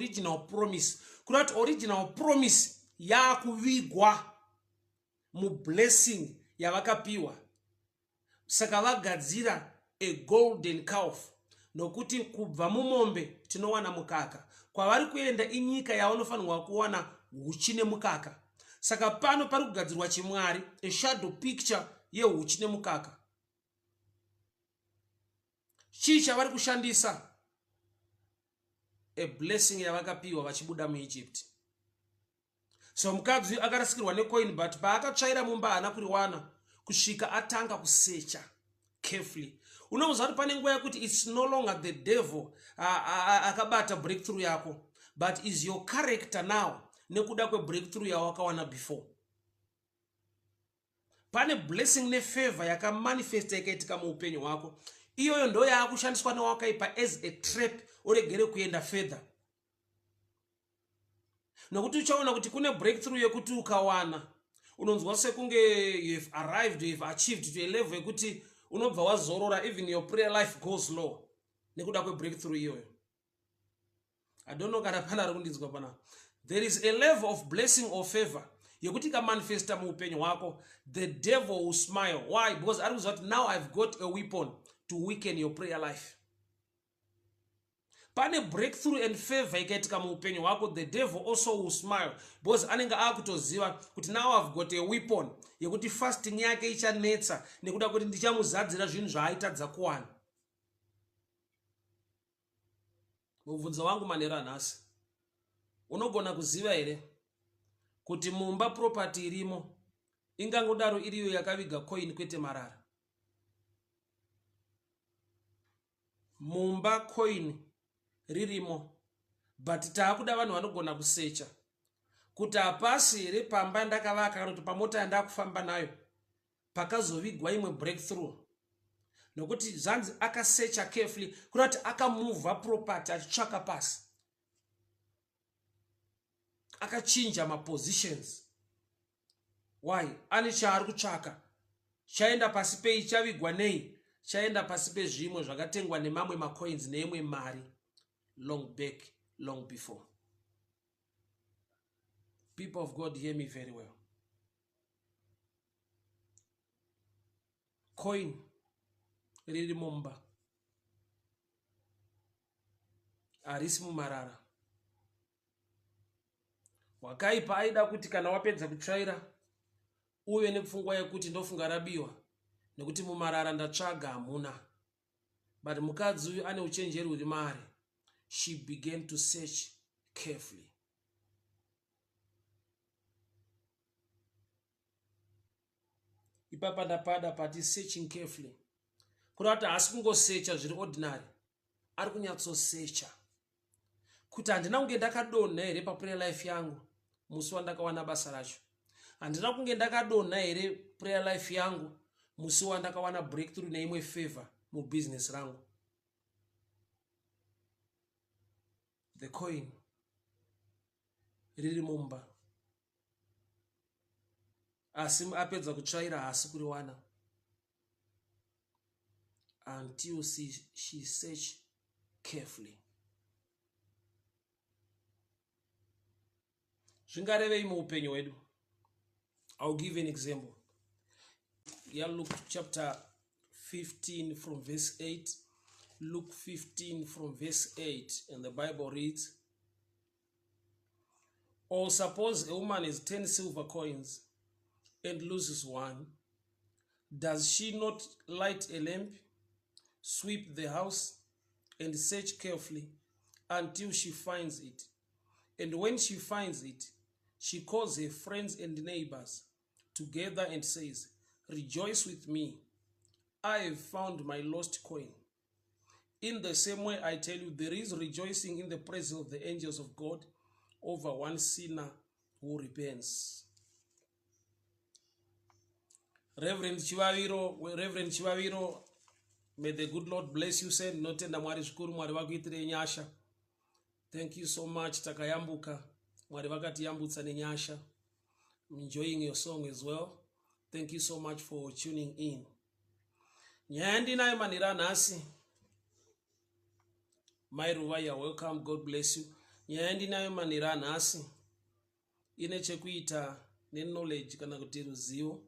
original promise. Kurati original promise yakuvigwa mu blessing yavakapiwa. Saka vagadzira a golden calf. Nokuti kubva mumombe tinowana mukaka. Kwavari kuenda inyika yavanofanirwa kuwana huchi nemukaka. Saka pano pari kugadzirwa chimwari, a shadow picture yehuchi nemukaka. Chii chavari kushandisa? A blessing yavakapiwa vachibuda muEgypt. So mukadzi akarasikirwa necoin, but paakatsvaira mumba haana kuriwana kusvika atanga kusecha carefully. Unomuziva kuti pane nguva yekuti it's no longer the devil akabata breakthrough yako, but is your character now nekuda kwe breakthrough yawakawana before. Pane blessing nefavor yakamanifesta ikaitika muupenyu hwako. Iyoyo ndo yaakushandiswa newakaipa as a trap uregere kuenda further. Nokuti uchaona kuti kune breakthrough yekuti ukawana unonzwa sekunge you have arrived, you have achieved to a level yekuti unobva wazorora, even your prayer life goes low nekuda kwe breakthrough iyoyo. I don't know kana pana rikundinzwa pana. There is a level of blessing or favor yekuti ka manifesta muupenyu hwako, the devil will smile. Why? Because I was now I've got a weapon to weaken your prayer life. Pane breakthrough and favor ikaitika muupenyu hwako, the devil also will smile because anenge akutoziva kuti now I've got a weapon yekuti fasting yake ichanetsa nekuda kuti ndichamuzadzira zvinhu zvaaitadza kuwana. Mubvunzo wangu manera nhasi, unogona kuziva here kuti mumba property irimo ingangodaro iriyo yakaviga coin kwete marara? Mumba coin ririmo, but taakuda vanhu vanogona kusecha kuti hapasi here pamba ndakavaka kana kuti pamota yandakufamba nayo pakazovigwa imwe breakthrough. Nokuti zvanzi akasecha carefully kuti akamuvha property achitsvaka pasi, akachinja mapositions. Why? Ane chaari kutsvaka chaenda pasi pei, chavigwa nei, chaenda pasi pezvimwe zvakatengwa nemamwe macoins neimwe mari long back, long before. People of God, hear me very well. Coin riri mumba harisi mumarara. Wakaipa aida kuti kana wapedza kutsvaira uve nepfungwa yekuti ndofunga rabiwa nekuti mumarara ndatsvaga hamuna. But mukadzi uyu ane uchenjeri huri maari. She began to search carefully. Ipapa ndapada pati searching carefully. Kurata haasi kungosecha zviri ordinary, ari kunyatsosecha kuti handina kunge ndakadonha here paprayer life yangu musi wandakawana basa racho. Handina kunge ndakadonha here prayer life yangu musi wandakawana breakthrough neimwe favor mubusiness rangu. The coin riri mumba, asi apedza kutsvaira haasi kuriwana until she searched carefully. Zvingarevei muupenyu hwedu? I'll give an example. Luke chapter 15 from verse 8. Luke 15 from verse 8, and the Bible reads, or suppose a woman has 10 silver coins and loses one. Does she not light a lamp, sweep the house, and search carefully until she finds it? And when she finds it, she calls her friends and neighbors together and says, rejoice with me, I have found my lost coin. In the same way, I tell you, there is rejoicing in the presence of the angels of God over one sinner who repents. Reverend Chivaviro, may the good Lord bless you. Send notenda mwari zvikuru, mwari vakuitire nyasha. Thank you so much. Takayambuka, mwari vakatiyambutsa nenyasha. I'm enjoying your song as well. Thank you so much for tuning in. Nyandi nayo manira nasi. Mairuva, you're welcome. God bless you. Nyaya yandinayo manhero nhasi ine chekuita neknowledge kana kuti ruzivo.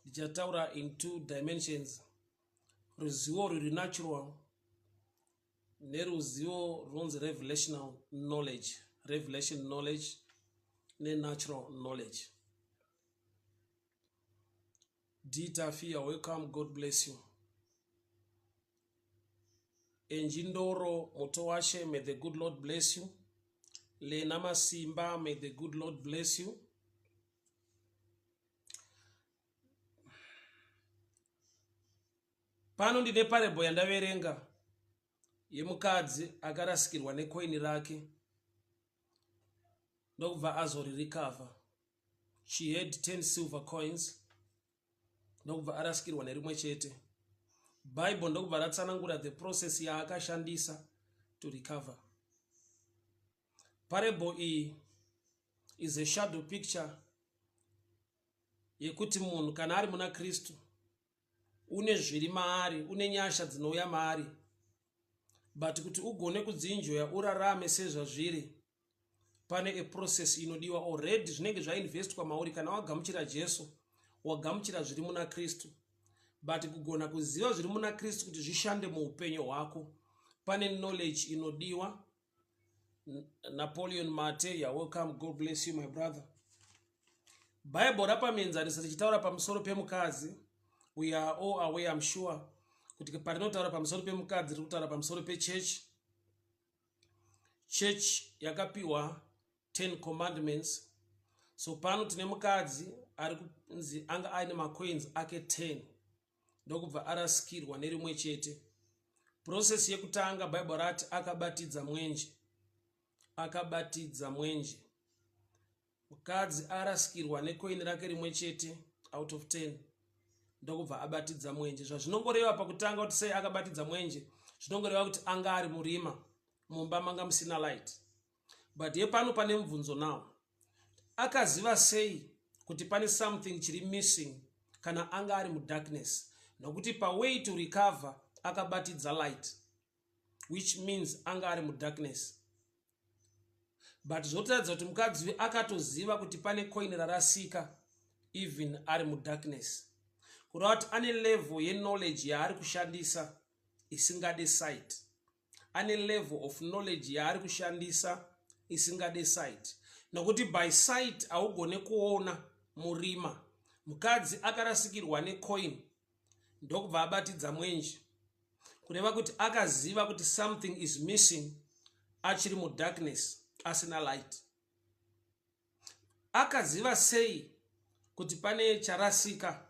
Ndichataura in two dimensions: ruzivo rwuri natural neruzivo runonzi revelational knowledge, revelation knowledge nenatural knowledge. Dita Fia, welcome, God bless you. Enjindoro Motowashe, may the good Lord bless you. Lenama Simba, may the good Lord bless you. Pano ndine parable yandaverenga yemukadzi akarasikirwa necoin rake ndokubva azorirecover. She had 10 silver coins ndokubva arasikirwa nerimwe chete. Bible ndokubva ratsanangura the process yaakashandisa to recover. Parable iyi is a shadow picture yekuti munhu kana ari muna Kristu une zviri maari, une nyasha dzinouya maari, but kuti ugone kudzinjoya urarame sezvazviri pane a process inodiwa already. Zvinenge zvainvestwa mauri kana wagamuchira Jesu, wagamuchira zviri muna Kristu, but kugona kuziva zviri muna Kristu kuti zvishande muupenyu hwako pane knowledge inodiwa. Napoleon Mate, you're welcome, God bless you my brother. Bible rapamenzanisa tichitaura pamusoro pemukadzi. We are all aware, I'm sure, kuti parinotaura pamusoro pemukadzi tiri kutaura pamusoro pechurch. Church yakapiwa 10 commandments. So pano tine mukadzi ari kunzi anga aine macoins ake 10 ndokubva arasikirwa nerimwe chete. Process yekutanga Bible rati akabatidza mwenje. Akabatidza mwenje. Mukadzi arasikirwa necoin rake rimwe chete out of 10 ndokubva abatidza mwenje. Zvazvinongoreva pakutanga kuti sei akabatidza mwenje, zvinongoreva kuti anga ari murima mumba manga musina light. But yepano pane mubvunzo nawo, akaziva sei kuti pane something chiri missing kana anga ari mudarkness? Nokuti paway to recover akabatidza light, which means anga ari mudarkness. But zvotaridza kuti mukadzi akatoziva kuti pane coin rarasika even ari mudarkness. Kureva kuti ane level ye-knowledge yaari kushandisa isingade sight. Ane level of knowledge yaari kushandisa isingade sight. Nokuti by sight haugone kuona murima. Mukadzi akarasikirwa necoin ndokubva abatidza mwenje. Kureva kuti akaziva kuti something is missing achiri mudarkness asina light. Akaziva sei kuti pane charasika?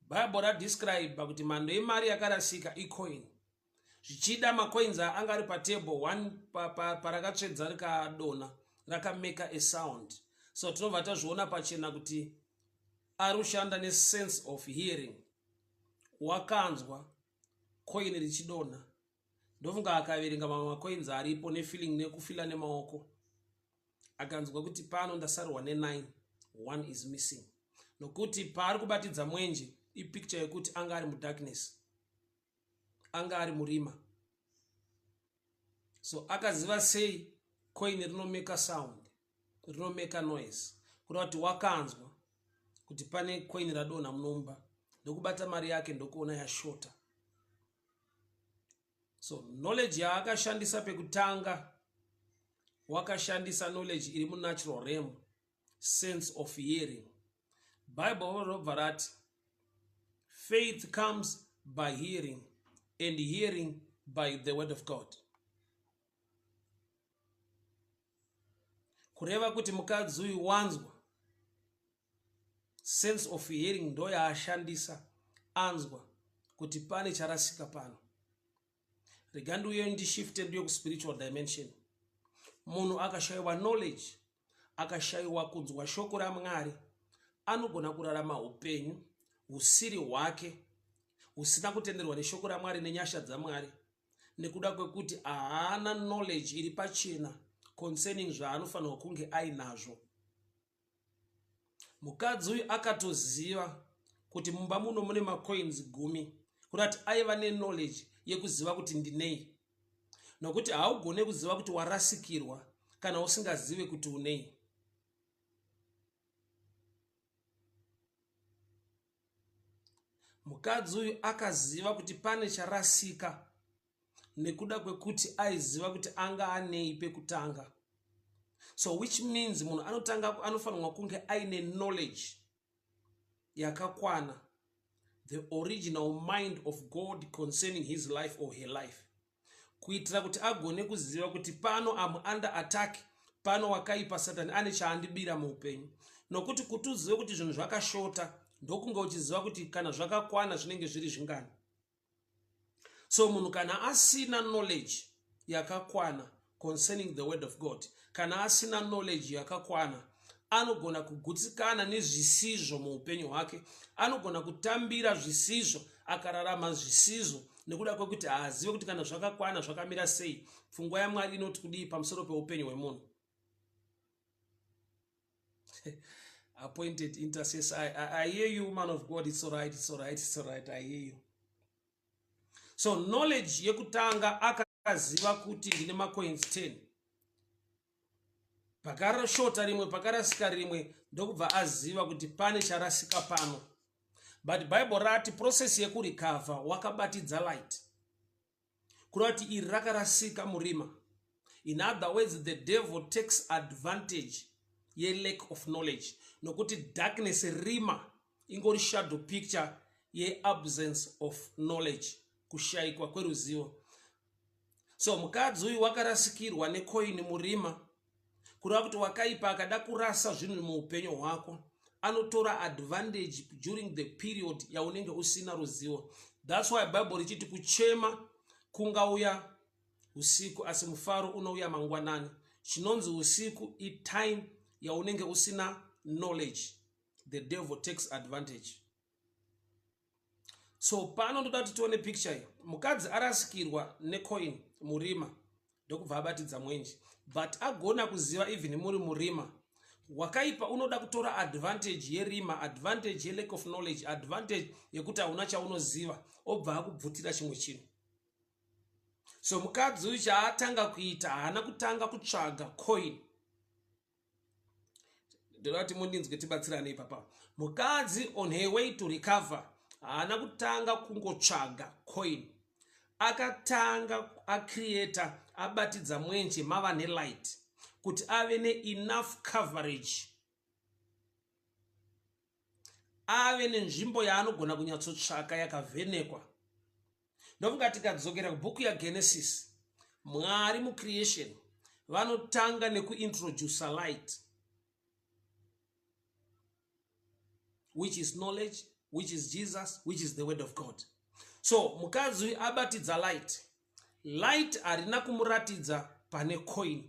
Bible radescribe kuti mhando yemari yakarasika icoin. Zvichida macoins anga ari patable, one parakatsvedza rikadona rakameka a sound. So tinobva tazviona pachena kuti ari kushanda nesense of hearing. Wakanzwa coin richidona ndofunga akaverenga mamwe macoins aripo nefeeling nekufila nemaoko, akanzwa kuti pano ndasarwa ne9, one is missing. Nokuti paari kubatidza mwenje ipicture yekuti anga ari mudarkness, anga ari murima. So akaziva sei coin rinomeka sound, rinomeka noise, kureva kuti wakanzwa kuti pane coin radona munomba ndokubata mari yake ndokuona yashota. So knowledge yaakashandisa pekutanga, wakashandisa knowledge iri munatural realm, sense of hearing. Bible robva rati faith comes by hearing and hearing by the word of God. Kureva kuti mukadzi uyu wanzwa, sense of hearing ndo yaashandisa, anzwa kuti pane charasika pano. Regandu uyo ndishifted yo ku spiritual dimension. Munhu akashayiwa knowledge, akashayiwa kunzwa shoko raMwari, anogona kurarama upenyu husiri hwake, husina kutenderwa neshoko raMwari nenyasha dzaMwari, nekuda kwekuti haana knowledge iri pachena concerning zvaanofanirwa kunge ainazvo. Mukadzi uyu akatoziva kuti mumba muno mune macoins 10, kurati aiva neknowledge yekuziva kuti ndinei. nokuti haugone kuziva kuti warasikirwa kana usingazive kuti unei. Mukadzi uyu akaziva kuti pane charasika nekuda kwekuti aiziva kuti anga anei pekutanga. So which means munhu anofanirwa kunge aine knowledge yakakwana, the original mind of God concerning his life or her life, kuitira kuti agone kuziva kuti pano am under attack, pano wakaipa Satani ane chaandibira muupenyu. Nokuti kuti uzive kuti zvinhu zvakashota ndokunge uchiziva kuti kana zvakakwana zvinenge zviri zvingani. So munhu kana asina knowledge yakakwana concerning the word of God, kana asina knowledge yakakwana, anogona kugutsikana nezvisizvo muupenyu hwake, anogona kutambira zvisizvo, akararama zvisizvo nekuda kwekuti haazive kuti kana zvakakwana zvakamira sei. Pfungwa yaMwari inoti kudii pamusoro peupenyu hwemunhu. Appointed intercessor, I hear you, man of God. It's all right, it's all right, it's all right. I hear you. So knowledge yekutanga akaziva kuti ndine macoins 10. Pakarashota rimwe, pakarasika rimwe, ndokubva aziva kuti pane charasika pano. But Bible rati process yekurecover wakabatidza light. Kurati iri rakarasika murima. In other words, the devil takes advantage ye lack of knowledge. Nokuti darkness rima ingori shadow picture ye absence of knowledge, kushaikwa kweruzivo. So mukadzi uyu wakarasikirwa necoin murima, kureva kuti wakaipa akada kurasa zvinhu muupenyu hwako, anotora advantage during the period yaunenge usina ruzivo. That's why Bible richiti kuchema kungauya usiku asi mufaro unouya mangwanani. Chinonzi usiku i time yaunenge usina knowledge. The devil takes advantage. So pano ndoda kuti tione picture iyi. Mukadzi arasikirwa necoin murima ndokubva abatidza mwenje, but agona kuziva even muri murima. Wakaipa unoda kutora advantage yerima, advantage ye lack of knowledge, advantage yekuti hauna chaunoziva, obva akubvutira chimwe chinhu. So mukadzi uyu chaatanga kuita, haana kutanga kutsvaga coin. Ndorati mundinzwe tibatsirane ipapa. Mukadzi on her way to recover, haana kutanga kungotsvaga coin. Akatanga acreator, abatidza mwenje mava nelight, kuti ave ne enough coverage, ave nenzvimbo yaanogona kunyatsotsvaka yakavhenekwa. Ndofunga tikadzokera kubhuku yaGenesis, Mwari mucreation vanotanga nekuintroduce light, which is knowledge, which is Jesus, which is the word of God. So mukadzi abatidza light. Light harina kumuratidza pane coin.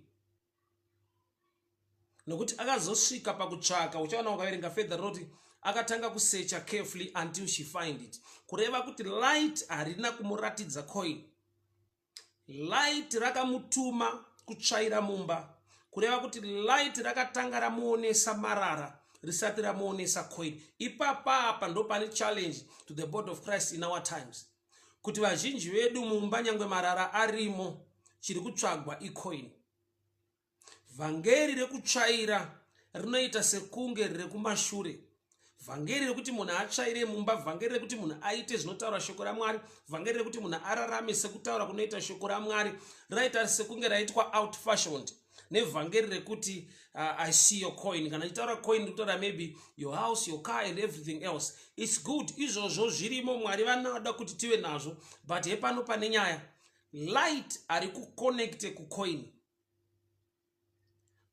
Nokuti akazosvika pakutsvaka, uchaona ukaverenga further roti akatanga kusearcha carefully until she find it. Kureva kuti light harina kumuratidza coin. Light rakamutuma kutsvaira mumba. Kureva kuti light rakatanga ramuonesa marara risati ramuonesa coin. Ipapa ndo pane challenge to the body of Christ in our times. Kuti vazhinji vedu mumba nyangwe marara arimo, chiri kutsvagwa icoin. Vhangeri rekutsvaira rinoita sekunge rekumashure. Vhangeri rekuti munhu atsvaire mumba, vhangeri rekuti munhu aite zvinotaura shoko raMwari, vhangeri rekuti munhu ararame sekutaura kunoita shoko raMwari, rinoita sekunge raitwa out fashioned. Nevhangeri rekuti I see your coin. Kana chitaura coin ndikutaura maybe your house, your car and everything else. It's good. Izvozvo zvirimo, Mwari vanoda kuti tive nazvo, but hepano pane nyaya. Light ari kuconnect kucoin.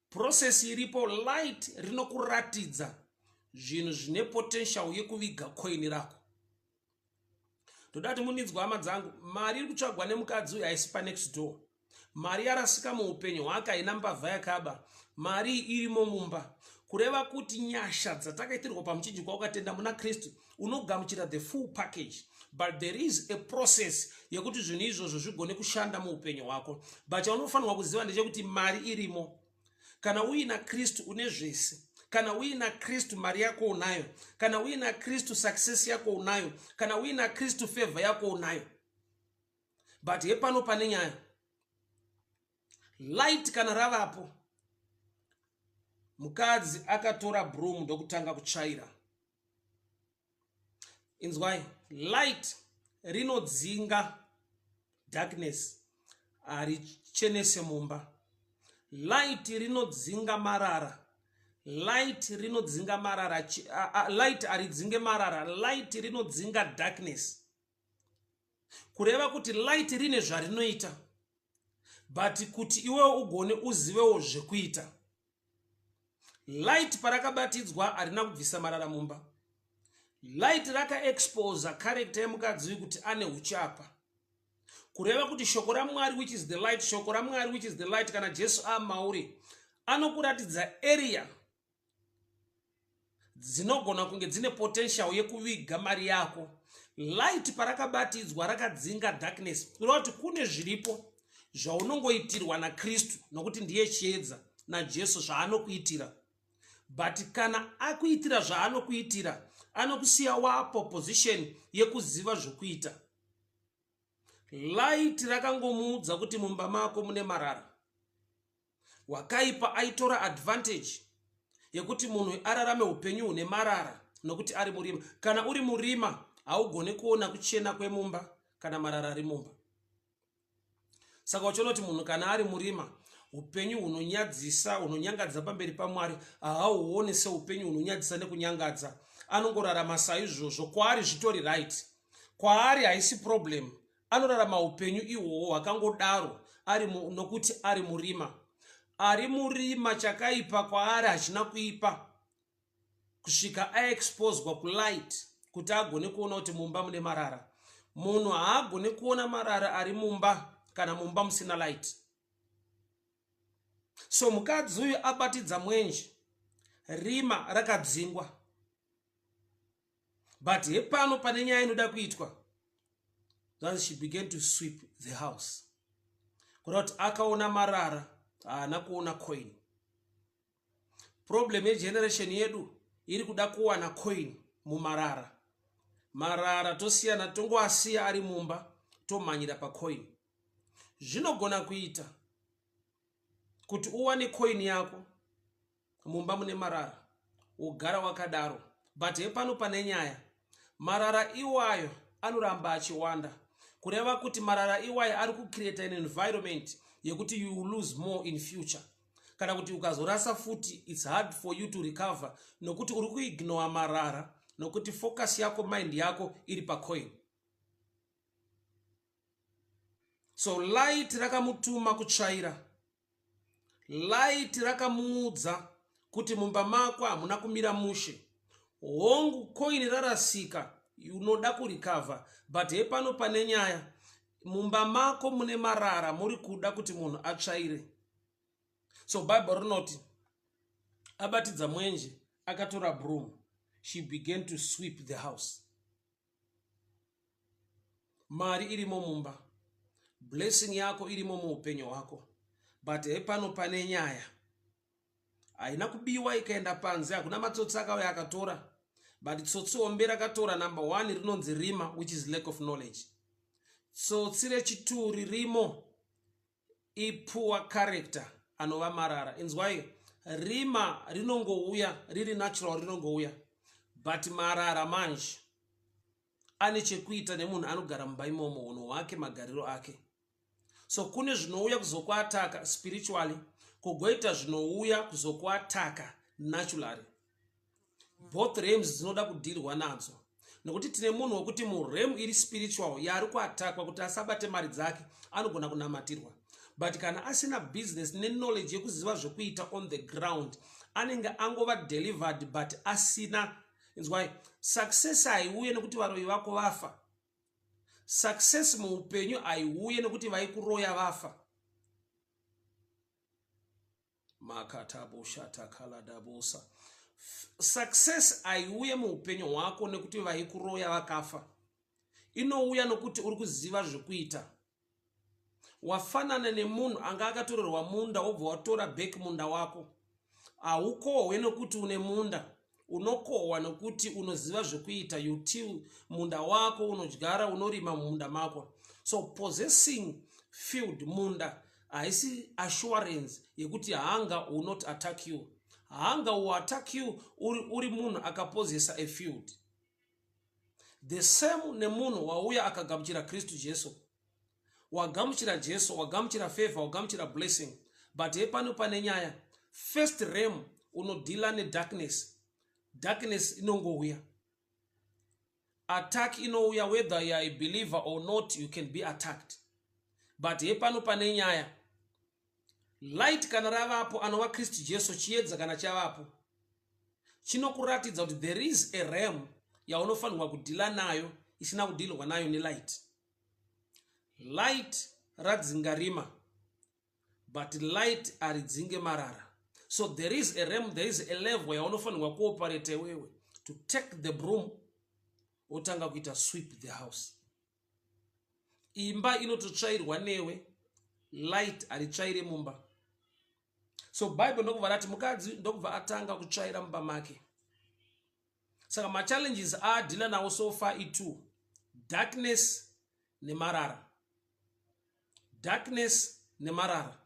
Process iripo, light rinokuratidza zvinhu zvine potential yekuviga coin rako. Todati muninzwa hama dzangu, mari iri kutsvagwa nemukadzi uyu haisi pa next door. Mari yarasika muupenyu hwake haina mbavha yakaba. Mari irimo mumba. Kureva kuti nyasha dzatakaitirwa pamuchinjikwa wakatenda muna Kristu unogamuchira the full package. But there is a process yekuti zvinhu izvozvo zvigone kushanda muupenyu hwako. But chaunofanirwa kuziva ndechekuti mari irimo. Kana uina Kristu une zvese. Kana uina Kristu mari yako unayo. Kana uina Kristu success yako unayo. Kana uina Kristu favor yako unayo. But hepano pane nyaya. light kana ravapo, mukadzi akatora broom ndokutanga kutsvaira. Inzwai, light rinodzinga darkness, harichenese mumba. Light rinodzinga marara. Light rinodzinga marara. Light haridzinge marara. Light rinodzinga darkness. Kureva kuti light rine zvarinoita, but kuti iwewo ugone uzivewo zvekuita. Light parakabatidzwa harina kubvisa marara mumba. Light rakaexposa character yemukadzi uyu kuti ane uchapa. Kureva kuti shoko raMwari which is the light, shoko raMwari which is the light, kana Jesu amauri, anokuratidza area dzinogona kunge dzine potential yekuviga mari yako. Light parakabatidzwa rakadzinga darkness. Kureva kuti kune zviripo zvaunongoitirwa naKristu nokuti ndiye chiedza, naJesu zvaanokuitira. But kana akuitira zvaanokuitira, anokusiya wapo position yekuziva zvokuita. Light rakangomuudza kuti mumba mako mune marara. Wakaipa aitora advantage yekuti munhu ararame upenyu hune marara nokuti ari murima. Kana uri murima haugone kuona kuchena kwemumba kana marara ari mumba. Saka uchonoti munhu kana ari murima, upenyu hunonyadzisa, hunonyangadza pamberi paMwari, hauone seupenyu hunonyadzisa nekunyangadza. Anongorarama saizvozvo, kwaari zvitori right. Kwaari haisi problem. Anorarama upenyu ihwohwo hwakangodaro nokuti ari murima. Ari murima chakaipa kwaari hachina kuipa kusvika aexposwa kulight kuti agone kuona kuti mumba mune marara. Munhu haagone kuona marara ari mumba kana mumba musina light. So mukadzi uyu abatidza mwenje, rima rakadzingwa. But hepano pane nyaya inoda kuitwa. Then she began to sweep the house. Kuroti akaona marara, haana kuona coin. Problem yegeneration yedu iri kuda kuwana coin mumarara. Marara tosiyana tongoasiya ari mumba, tomanyira pa coin. Zvinogona kuita kuti uwane coin yako mumba mune marara, ugara wakadaro. But hepano pane nyaya, marara iwayo anoramba achiwanda. Kureva kuti marara iwayo ari kucreate an environment yekuti you will lose more in future. Kana kuti ukazorasa futi, it's hard for you to recover nokuti uri kuignore marara, nokuti focus yako, mind yako iri pa coin. So light rakamutuma kutsvaira. Light rakamuudza kuti mumba mako hamuna kumira mushe. Hongu coin rarasika, unoda kurecover. But hepano pane nyaya, mumba mako mune marara, muri kuda kuti munhu atsvaire. So Bible rinoti, abatidza mwenje, akatora broom. She began to sweep the house. Mari irimo mumba. Blessing yako irimo muupenyu wako. But hepano pane nyaya, haina kubiwa ikaenda panze, hakuna matsotsi akauya akatora. But tsotsi hombe rakatora number 1 rinonzi rima, which is lack of knowledge. Tsotsi rechituri rimo poor character, anova marara. Inzwai, rima rinongouya, riri natural rinongouya. But marara manje ane chekuita nemunhu anogara mumba imomo, unhu hwake, magariro ake. So kune zvinouya kuzokuataka spiritually, kugoita zvinouya kuzokuataka naturally. Both realms dzinoda kudirwa nadzo. Nokuti tine munhu wekuti murem iri spiritual yari kuatakwa kuti asabate mari dzake, anogona kunamatirwa. But kana asina business knowledge yekuziva zvokuita on the ground, anenge angova delivered but asina. That's why success haiuye nekuti varoyi vako vafa. Success muupenyu haiuye nekuti vaikuroya vafa. Makatabusha kaladabusa. Success haiuye muupenyu hwako nekuti vaikuroya vakafa. Inouya nokuti uri kuziva zvokuita. Wafanana nemunhu anga akatorerwa munda wobva watora back munda wako. Haukohwe nokuti une munda. Unokohwa nokuti unoziva zvokuita. You till munda wako, unodyara, unorima munda mako. So possessing field, munda, haisi assurance yekuti hanga will not attack you. Hanga will attack you uri munhu akapozesa a field. The same nemunhu wauya akagamuchira Kristu Jesu. Wagamuchira Jesu, wagamuchira favor, wagamuchira blessing. But hepano pane nyaya. First realm unodila ne darkness. Darkness inongouya. Attack inouya whether you are a believer or not, you can be attacked. But hepano pane nyaya. Light kana ravapo anova Kristu Jesu chiedza kana chavapo. Chinokuratidza kuti there is a realm yaunofanirwa kudhila nayo isina kudhilwa nayo ne light. Light radzinga rima, but light aridzinge marara. So there is a realm, there is a level yaunofanirwa cooperate wewe to take the broom otanga kuita sweep the house. Imba inototsvairwa newe, light aritsvaire mumba. So Bible ndokubva rati mukadzi ndokubva atanga kutsvaira mumba make. Saka ma challenges adhila nawo so far itu darkness nemarara. Darkness nemarara.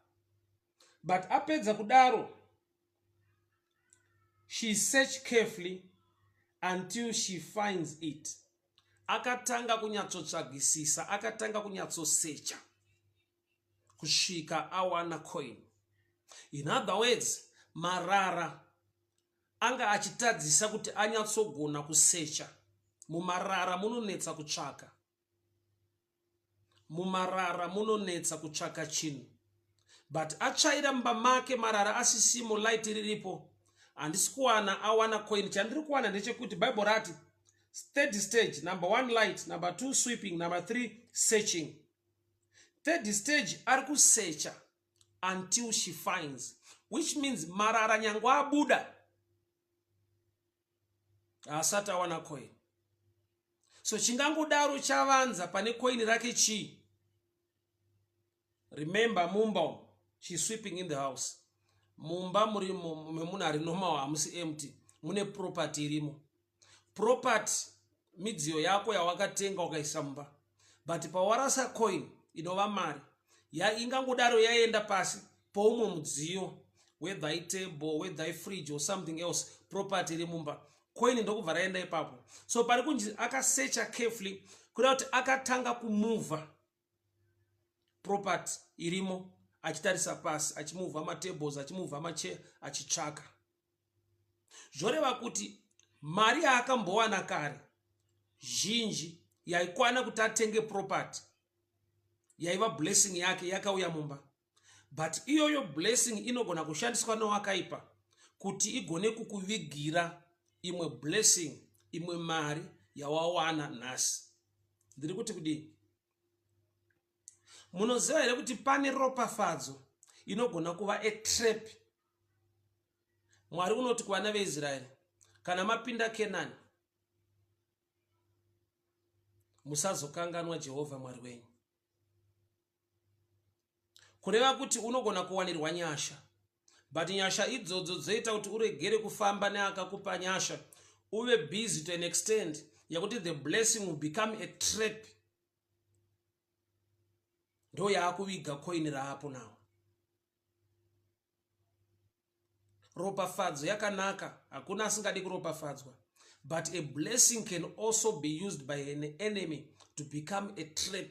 But apedza kudaro, she searched carefully until she finds it. Akatanga kunyatsotsvagisisa, akatanga kunyatsosecha kusvika awana coin. In other words, marara anga achitadzisa kuti anyatsogona kusecha. Mumarara munonetsa kutsvaka. Mumarara munonetsa kutsvaka chinhu. But atsvaira mumba make marara asisimo, light riripo, handisi kuwana awana coin. Chandiri kuwana ndechekuti Bible rati third stage, number 1 light, number 2 sweeping, number 3 searching. Third stage ari kusecha until she finds, which means marara nyangwa abuda asati awana coin. So chingangodaro chavanza pane coin rake chi. Remember mumba, she's sweeping in the house. Mumba murimo memuna ari normal hamusi empty. Mune property irimo. Property midziyo yako yawakatenga ukaisa mumba. But pawarasa coin inova mari ya ingangodaro yaenda pasi poumwe mudziyo, whether a table, whether a fridge or something else, property iri mumba. Coin ndokubva raenda ipapo. So pari kunzi akasecha carefully kuda kuti akatanga kumova property irimo, achitarisa pasi, achimova matables, achimova machair, achitsvaka. Zvoreva kuti mari yaakambowana kare zhinji yaikwana kuti atenge property yaiva blessing yake yakauya mumba. But iyoyo blessing inogona kushandiswa nowakaipa kuti igone kukuvigira imwe blessing, imwe mari yawawana nhasi. Ndiri kuti kudii? Munoziva here kuti pane ropafadzo inogona kuva a trap. Mwari unoti kuvana veIsraeri, kana mapinda Kenani, musazokanganwa Jehovha Mwari wenyu. Kureva kuti unogona kuwanirwa nyasha, but nyasha idzodzo dzoita kuti uregere kufamba neakakupa nyasha, uve busy to an extent yakuti the blessing will become a trap. Ndo yaakuviga coin raapo nawo. Ropafadzo yakanaka, hakuna asingadi kuropafadzwa. But a blessing can also be used by an enemy to become a trap.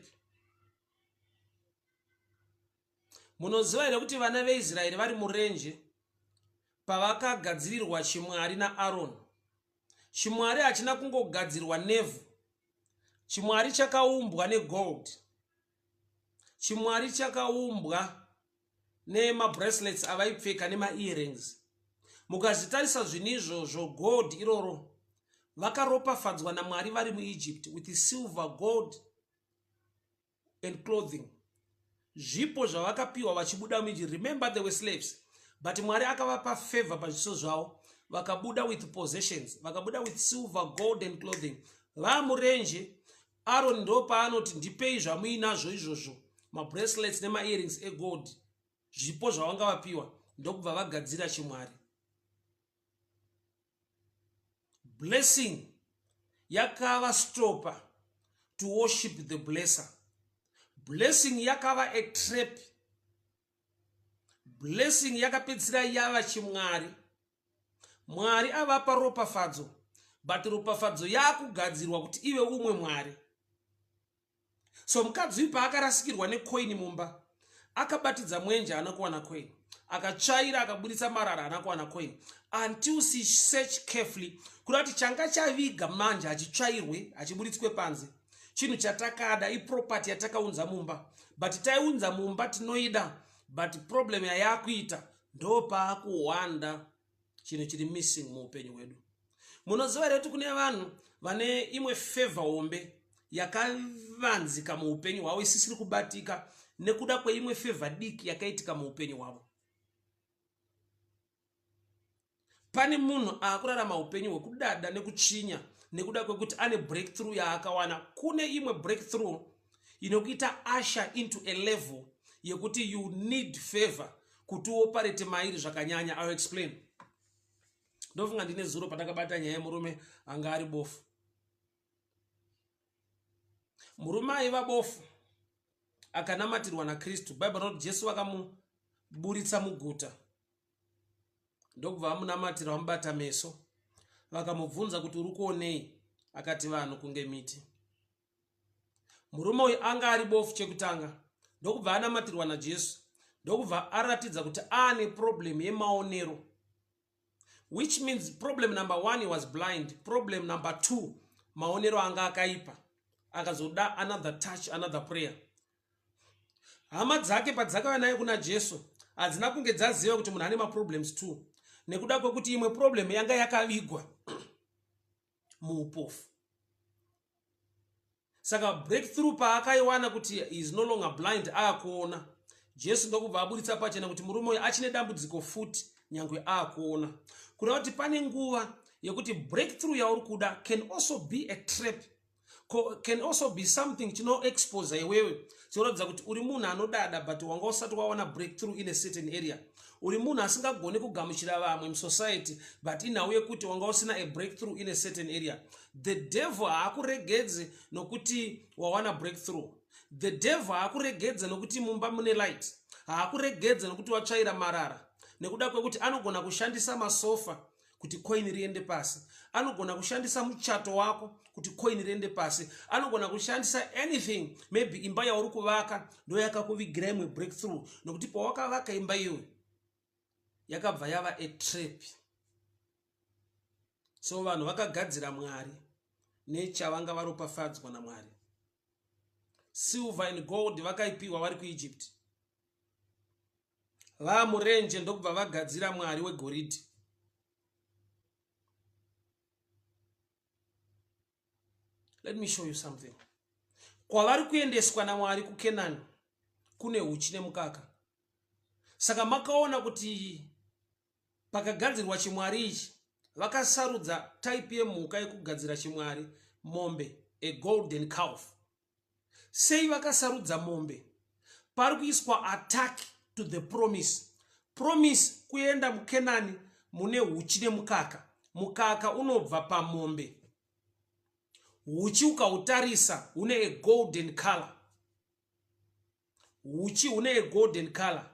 Munoziva here kuti vana veIsraeri vari murenje pavakagadzirirwa chimwari naAron. Chimwari hachina kungogadzirwa nevhu. Chimwari chakaumbwa negold. Chimwari chakaumbwa nemabracelets avaipfeka nemaearrings. Mukazitarisa zvinizvozvo gold iroro vakaropafadzwa naMwari vari muEgypt with silver, gold and clothing. Zvipo zvavakapiwa vachibuda muEgypt. Remember they were slaves, but Mwari akavapa favor pazviso zvavo, vakabuda with possessions, vakabuda with silver, gold and clothing. Vamurenje, Aaron ndo paanoti ndipei zvamuinazvo izvozvo, mabracelets nemaearrings egold, zvipo zvavanga vapiwa, ndokubva vagadzira chimwari. Blessing yakava stopper to worship the blesser. Blessing yakava a trap blessing yakapedzisira yava chimwari. Mwari avapa ropafadzo, but ropafadzo yakugadzirwa kuti ive umwe mwari. So mukadzi paakarasikirwa necoin mumba, akabatidza mwenje haana kuwana coin, akatsvaira akaburitsa marara haana kuwana coin, until she search carefully kuti changa chaviga manje achitsvairwe achiburitswe panze chinhu chatakada iproperty yatakaunza mumba, but taiunza mumba tinoida, but problem yayakuita ndo paakuwanda chinhu chiri missing muupenyu hwedu. Munoziva here kuti kune vanhu vane imwe favor hombe yakavanzika muupenyu hwavo isisiri kubatika nekuda kweimwe favor diki yakaitika muupenyu hwavo. Pane munhu akurarama upenyu hwekudada nekuchinya nekuda kwekuti ane breakthrough yaakawana. Kune imwe breakthrough inokuita usher into a level yekuti you need favor kuti uoperate mairi zvakanyanya. I'll explain. Ndofunga ndine zuro patakabata nyaya yemurume anga ari bofu. Murume aiva bofu akanamatirwa naKristu. Bible note Jesu vakamuburitsa muguta, ndokubva vamunamatira vamubata meso, vakamubvunza kuti uri kuonei? Akati vanhu kunge miti. Murume uyu anga ari bofu chekutanga, ndokubva anamatirwa naJesu, ndokubva aratidza kuti ane problem yemaonero, which means problem number 1 he was blind, problem number 2 maonero anga akaipa, akazoda another touch, another prayer. Hama dzake padzakauya naye kuna Jesu hadzina kunge dzaziva kuti munhu ane maproblems too, nekuda kwekuti imwe problem yanga yakavigwa muupofu. Saka breakthrough paakaiwana kuti he is no longer blind, aakuona, Jesu ndokubva aburitsa pachena kuti murume uyu achine dambudziko futi nyangwe aakuona. Kureva kuti pane nguva yekuti breakthrough yauri kuda can also be a trap, can also be something chino expose iwewe chinoratidza kuti uri munhu anodada but wanga usati wawana breakthrough in a certain area. Uri munhu asingagone kugamuchira vamwe musociety but inhauye kuti wanga usina a breakthrough in a certain area. The devil haakuregedze nokuti wawana breakthrough. The devil haakuregedze nokuti mumba mune light. Haakuregedze nokuti watsvaira marara, nekuda kwekuti anogona kushandisa masofa kuti coin riende pasi, anogona kushandisa muchato wako kuti coin riende pasi, anogona kushandisa anything. Maybe imba yauri kuvaka ndo yakakuvigira imwe breakthrough, nokuti pawakavaka imba iwe yakabva yava a trap. So vanhu vakagadzira Mwari nechavanga varopafadzwa naMwari. Silver and gold vakaipiwa vari kuEgypt, vamurenje ndokubva vagadzira Mwari wegoridhe. Let me show you something. Kwavari kuendeswa naMwari kuKenani kune uchi nemukaka. Saka makaona kuti pakagadzirwa chimwari ichi vakasarudza type yemhuka yekugadzira chimwari, mombe, a golden calf. Sei vakasarudza mombe? Pari kuiswa attack to the promise. Promise kuenda muKenani mune uchi nemukaka. Mukaka unobva pamombe. Uchi ukautarisa une a golden color. Uchi une a golden color.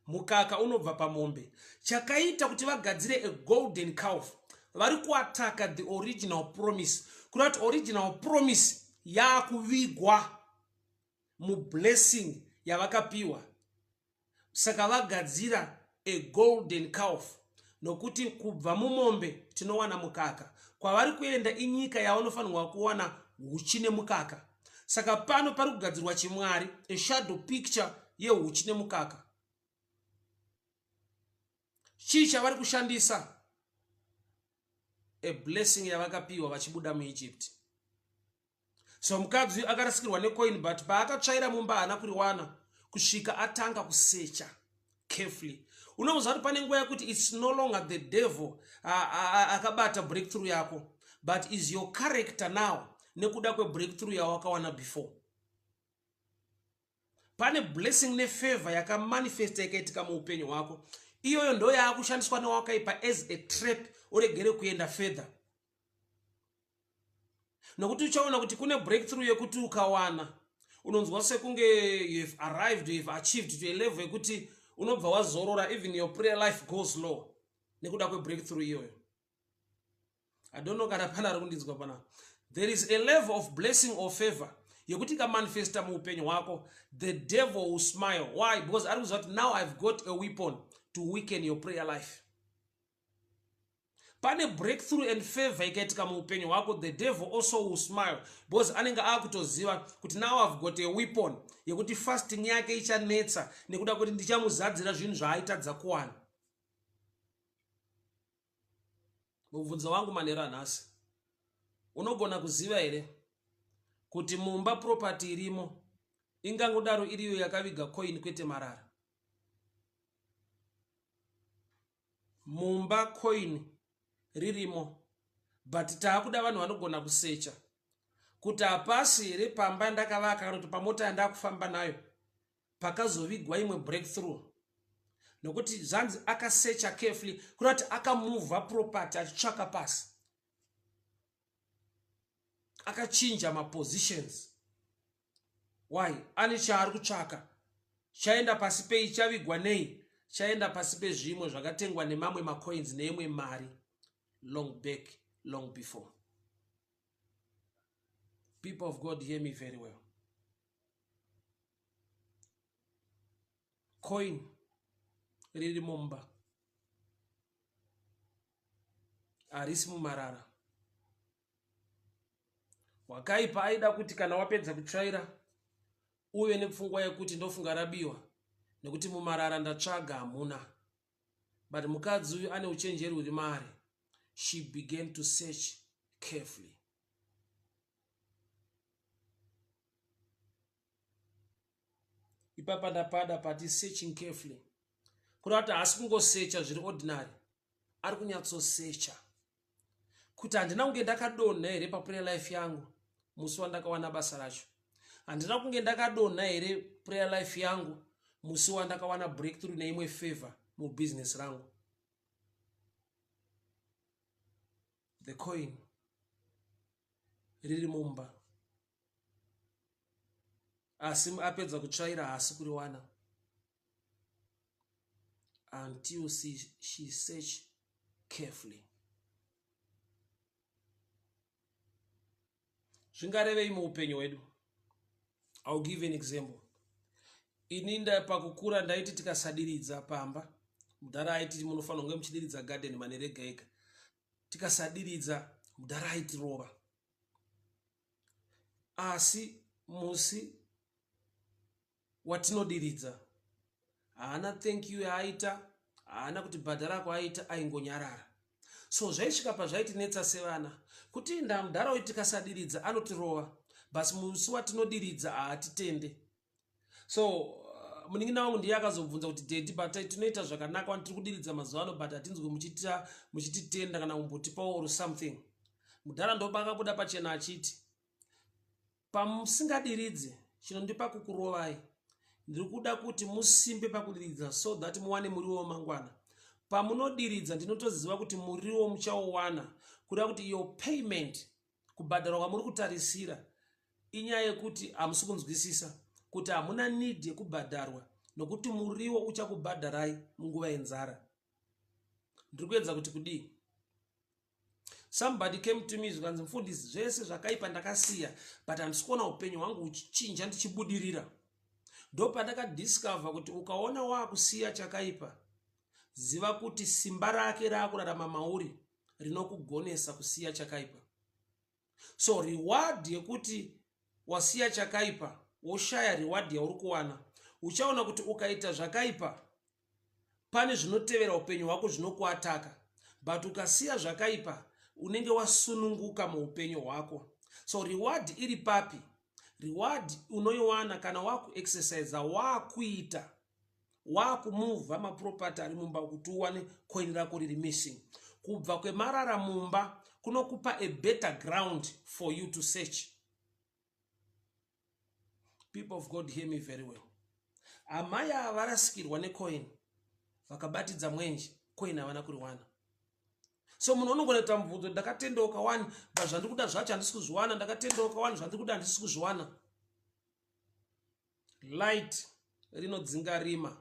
Mukaka unobva pamombe. Chakaita kuti vagadzire a golden calf, vari kuataka the original promise. Kurati original promise yakuvigwa mu blessing yavakapiwa. Saka vagadzira a golden calf, nokuti kubva mumombe tinowana mukaka. Kwavari kuenda inyika yavanofanirwa kuwana uchi nemukaka. Saka pano pari kugadzirwa chimwari, a shadow picture yehuchi nemukaka. Chii chavari kushandisa? A blessing yavakapiwa vachibuda muEgypt. So mukadzi akarasikirwa necoin but paakatsvaira mumba haana kuriwana kusvika atanga kusecha carefully. Unomuziva kuti pane nguva yekuti it's no longer the devil akabata breakthrough yako, but is your character now nekuda kwebreakthrough yawakawana before. Pane blessing nefavor yakamanifesta yakaitika muupenyu hwako, iyoyo ndo yaakushandiswa newakaipa as a trap uregere kuenda further. Nokuti uchaona kuti kune breakthrough yekuti ukawana unonzwa sekunge you have arrived, you have achieved to a level yekuti unobva wazorora, even your prayer life goes low nekuda kwe-breakthrough iyoyo. I don't know kana pana rikundinzwa pana. There is a level of blessing or favor yekuti kamanifesta muupenyu hwako, the devil will smile. Why? Because ari kuziva kuti now I've got a weapon to weaken your prayer life. Pane breakthrough and favor ikaitika muupenyu hwako, the devil also will smile because anenge akutoziva kuti now I've got a weapon yekuti fasting yake ichanetsa nekuda kuti ndichamuzadzira zvinhu zvaaitadza kuwana. Mubvunzo wangu manera nhasi, unogona kuziva here kuti mumba property irimo ingangodaro iriyo yakaviga coin kwete marara? Mumba coin ririmo, but taakuda vanhu vanogona kusecha kuti hapasi here pamba ndakavaka kana kuti pamota yandakufamba nayo pakazovigwa imwe breakthrough, nokuti zvanzi akasecha carefully kuda kuti akamuvha property achitsvaka pasi, akachinja mapositions. Why? Ane chaari kutsvaka chaenda pasi pei, chavigwa nei, chaenda pasi pezvimwe zvakatengwa nemamwe macoins neimwe mari long back, long before. People of God, hear me very well. Coin riri mumba harisi mumarara. Wakaipa aida kuti kana wapedza kutsvaira uve nepfungwa yekuti ndofunga rabiwa nekuti mumarara ndatsvaga hamuna. But mukadzi uyu ane uchenjeri huri maari. She began to search carefully. Ipapa ndapada pati searching carefully. Kuda kuti haasi kungosecha zviri ordinary, ari kunyatsosecha kuti handina kunge ndakadonha here paprayer life yangu musi wandakawana basa racho, handina kunge ndakadonha here prayer life yangu musi wandakawana breakthrough neimwe favor mubusiness rangu. The coin riri mumba, asi apedza kutsvaira haasi kuriwana until she searched carefully. Zvingarevei muupenyu hwedu? I'll give an example. Ininda pakukura ndaiti tikasadiridza pamba, mudhara aiti munofanira kunge muchidiridza garden manerega ega. Tikasadiridza mudhara aiti rova. Asi musi watinodiridza haana thank you aita, haana kuti bhadha rako aita, aingonyarara. So zvaisvika pazvaitinetsa sevana kuti nda mudhara uyu tikasadiridza anotirova, basi musi watinodiridza haatitende. So munin'ina wangu ndiye akazobvunza kuti dedi but tinoita zvakanaka wani tiri kudiridza mazuva ano but hatinzwi muchititenda kana kumbotipawo or something. Mudhara ndopa akabuda pachena achiti pamusingadiridze chinondipa kukurovai, ndiri kuda kuti musimbe pakudiridza so that muwane muriwo mangwana. Pamunodiridza ndinotoziva kuti muriwo muchauwana, kuda kuti your payment kubhadharwa kwamuri kutarisira inyaya yekuti hamusi kunzwisisa kuti hamuna need yekubhadharwa nokuti muriwo uchakubhadharai munguva yenzara. Ndiri kuedza kuti kudii? Somebody came to me zvikanzi mufundisi, zvese zvakaipa ndakasiya but handisi kuona upenyu hwangu uchichinja ndichibudirira. Ndo pandakadiscover kuti ukaona waakusiya chakaipa, ziva kuti simba rake raakurarama mauri rinokugonesa kusiya chakaipa. So reward yekuti wasiya chakaipa woshaya reward yauri kuwana, uchaona kuti ukaita zvakaipa pane zvinotevera upenyu hwako zvinokuataka, but ukasiya zvakaipa unenge wasununguka muupenyu hwako. So reward iri papi? Reward unoiwana kana wakuexercise, wakuita, wakumuvha maproperty ari mumba kuti uwane coin rako riri missing. Kubva kwemarara mumba kunokupa a better ground for you to search. People of God, hear me very well. Amaya varasikirwa necoin vakabatidza mwenje, coin havana kuriwana. So munhu unongoita mubvunzo, ndakatendeuka wani but zvandiri kuda zvacho handisi kuzviwana, ndakatendeuka wani zvandiri kuda handisi kuzviwana. Light rinodzinga rima,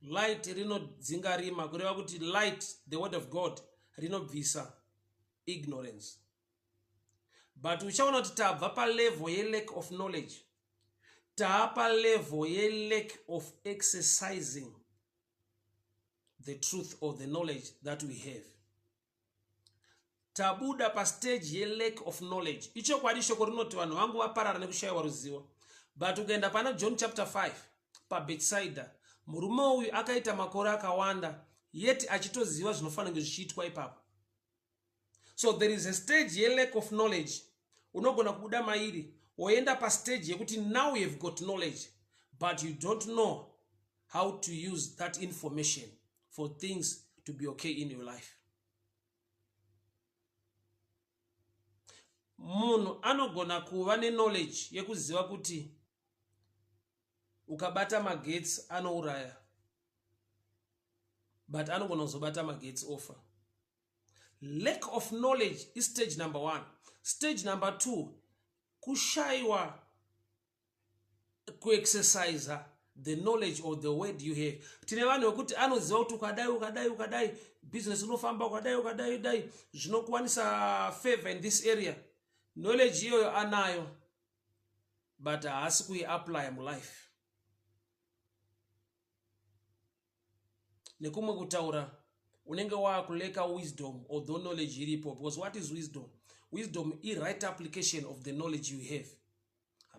light rinodzinga rima, kureva kuti light, the word of God, rinobvisa ignorance. But uchaona kuti tabva pa level ye lack of knowledge, taapa level ye lack of exercising the truth or the knowledge that we have. Tabuda pa stage ye lack of knowledge. Icho kwadi shoko rinoti vanhu vangu vaparara nekushayiwa ruzivo. But ukaenda pana John chapter 5 pa Bethsaida, murume uyu akaita makore akawanda yet achitoziva zvinofanira zvichiitwa ipapo. So there is a stage ye lack of knowledge. Unogona kubuda mairi woenda pa stage yekuti now you have got knowledge but you don't know how to use that information for things to be okay in your life. Munhu anogona kuva ne knowledge yekuziva kuti ukabata magetsi anouraya, but anogona kuzobata magetsi ofa. Lack of knowledge is stage number 1. Stage number 2, kushayiwa kuexercise the knowledge or the word you have. Tine vanhu vekuti anoziva kuti ukadai business unofamba ukadai zvinokuwanisa favor in this area. Knowledge iyoyo anayo but haasi kuiapply mulife. Nekumwe kutaura unenge waakuleka wisdom or the knowledge iripo, because what is wisdom? Wisdom is right application of the knowledge you have.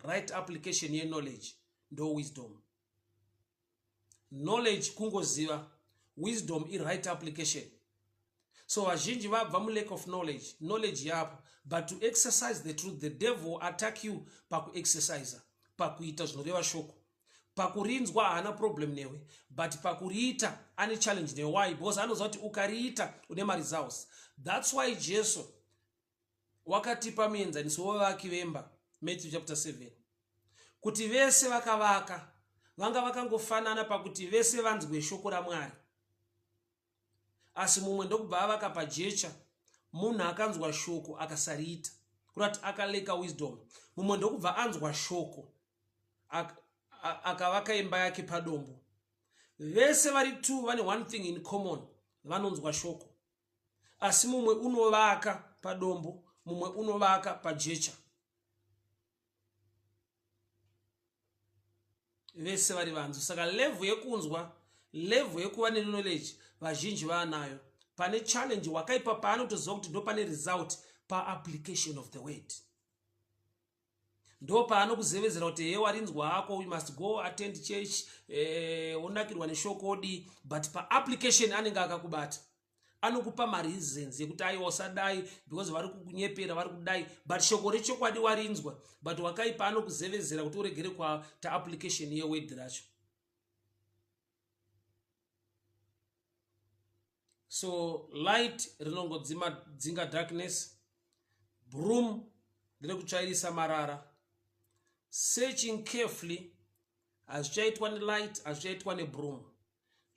Right application ye knowledge ndo wisdom. Knowledge kungoziva, wisdom is right application. So vazhinji vabva mu lack of knowledge, knowledge yapo, but to exercise the truth, the devil attack you paku exercise, pakuita zvinoreva shoko. Pakurinzwa haana problem newe, but pakuriita ane challenge newe. Why? Because anoziva kuti ukariita une results. That's why Jesu wakatipa muenzaniso wevaki vemba, Matthew chapter 7, kuti vese vakavaka vanga vakangofanana pakuti vese vanzwe shoko raMwari. Asi mumwe ndokubva avaka pajecha, munhu akanzwa shoko akasariita, kurati akaleka wisdom. Mumwe ndokubva anzwa shoko akavaka imba yake padombo. Vese vari two vane one thing in common, vanonzwa shoko. Asi mumwe unovaka padombo, mumwe unovaka pajecha. Vese vari vanzu. Saka level yekunzwa, level yekuva ne knowledge vazhinji vanayo. Pane challenge wakaipa paanotoziva kuti ndo pane result pa application of the word. Ndo paanokuzevezera kuti he warinzwa hako, you must go attend church, unakirwa neshokodi, but pa application anenge akakubata. Anokupa ma reasons yekuti ayi wasadai because vari kukunyepera vari kudai, but shoko rechokwadi warinzwa, but wakaipa anokuzevezera kuti uregere kwa ta application ye word racho. So light rinongodzinga darkness, broom ririkutsvairisa marara. Searching carefully hazvichaitwa nelight, hazvichaitwa nebroom.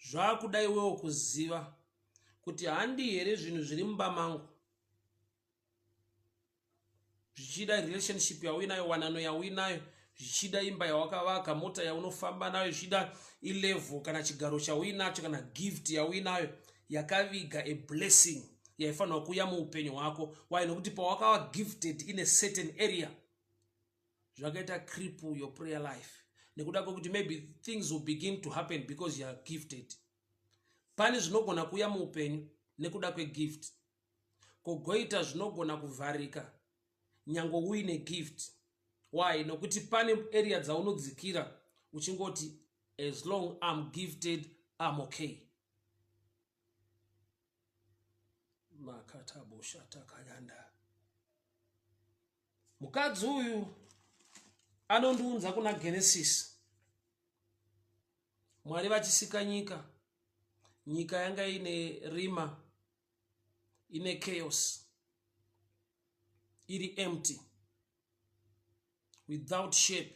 Zvakudai wewo kuziva kuti handi here zvinhu zviri mumba mangu, zvichida relationship yauinayo, wanano yauinayo, zvichida imba yawakavaka, mota yaunofamba nayo, zvichida ilevel kana chigaro chauinacho kana gift yauinayo yakaviga a blessing yaifanirwa kuuya muupenyu hwako. Why? Nokuti pawakava gifted in a certain area zvakaita cripple your prayer life, nekuda kwokuti maybe things will begin to happen because you are gifted. Pane zvinogona kuuya muupenyu nekuda kwegift, kogoita zvinogona kuvharika nyange uine gift. Why? Nokuti pane area dzaunodzikira uchingoti as long I'm gifted I'm okay. Makatabosha takayanda. Mukadzi uyu anondiunza kuna Genesis. Mwari vachisika nyika, nyika yanga ine rima, ine chaos, iri empty, without shape.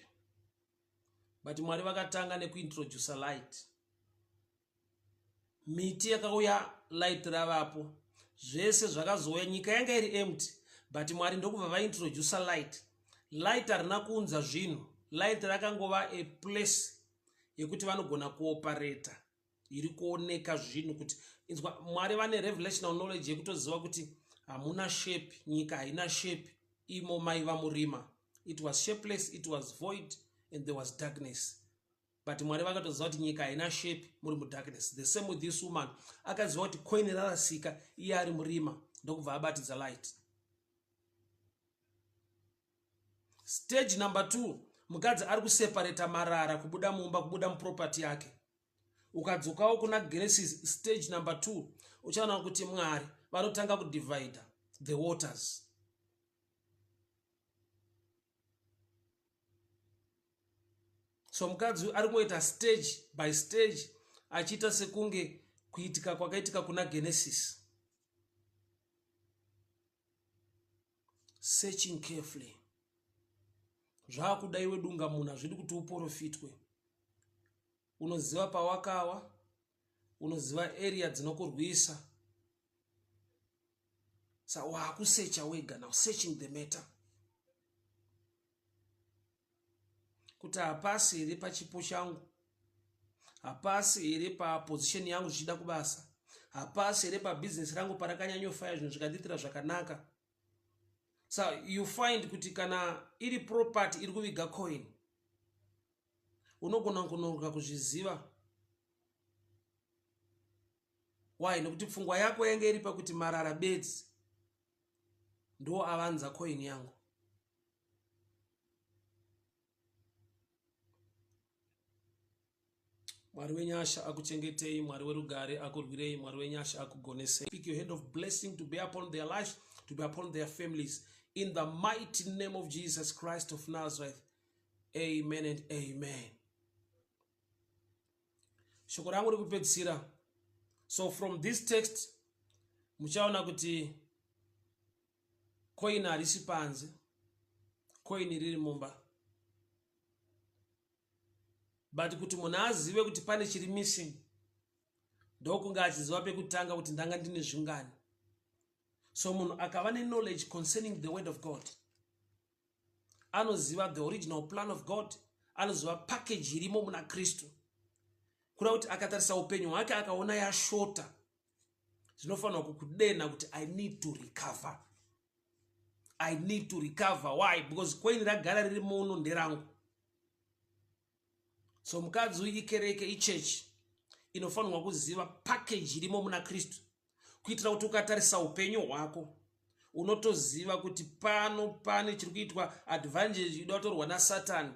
But Mwari vakatanga nekuintroduce light. Miti yakauya, light ravapo. Zvese zvakazouya, nyika yanga iri empty, but Mwari ndokubva vaintroduce light. Light harina kuunza zvinhu, light rakangova a place yekuti vanogona kuoperata iri kuoneka zvinhu kuti inzwa Mwari vane revelational knowledge yekutoziva kuti hamuna shape, nyika haina shape imo maiva murima. It was shapeless, it was void, and there was darkness. But Mwari vakatoziva kuti nyika haina shape muri mudarkness. The same with this woman. Akaziva kuti coin rarasika iye ari murima ndokubva abatidza light. Stage number 2, mukadzi ari kuseparata marara kubuda mumba kubuda muproperty yake. Ukadzokawo kuna Genesis stage number 2, uchaona kuti Mwari vanotanga kudivide the waters. So mukadzi ari kuita stage by stage achiita sekunge kuitika kwakaitika kuna Genesis. Searching carefully. Zvakudaiwe dunga muna zviri kuti uprofitwe. Unoziva pawakawa, unoziva area dzinokurwisa. Sa wakusearcha wega, now searching the matter. Kuti hapasi iri pachipo changu, hapasi iri pa position yangu zvichida kubasa, hapasi iri pa business rangu parakanyanyofaya zvinhu zvikanditira zvakanaka. So you find kuti kana iri property iri kuviga coin, unogona kunonoka kuzviziva. Why? Nokuti pfungwa yako yange iri pakuti marara beds ndo avanza coin yangu. Mwari wenyasha akuchengetei, Mwari werugare akurwirei, Mwari wenyasha akugonesei. Speak your hand of blessing to be upon their lives, to be upon their families. In the mighty name of Jesus Christ of Nazareth. Amen and amen. Shoko rangu rekupedzisira. So from this text, muchaona kuti coin harisi panze, coin riri mumba. But kuti munhu azive kuti pane chiri missing, ndokunge achiziva pekutanga kuti ndanga ndine zvingani. So munhu akava knowledge concerning the word of God, anoziva the original plan of God, anoziva package irimo muna Kristu. Kuna kuti akatarisa upenyu hwake akaona yashota, zvinofanirwa kukudena kuti I need to recover. I need to recover. Why? Because coin ragara riri muno nderangu. So mukadzi uyu ikereke ichurch inofanirwa kuziva package irimo muna Kristu, kuitira kuti ukatarisa upenyu hwako unotoziva kuti pano pane chiri kuitwa advantage ida kutorwa naSatani.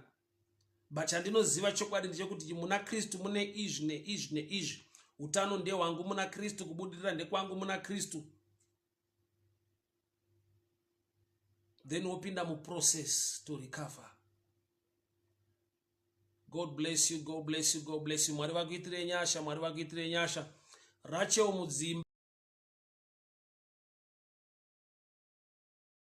But chandinoziva chokwadi ndechekuti muna Kristu mune izvi neizvi neizvi. Utano ndehwangu muna Kristu, kubudirira ndekwangu muna Kristu. Then wopinda mu process to recover. God bless you, God bless you, God bless you. Mwari vakuitire nyasha, Mwari vakuitire nyasha. Rachel mudzimba.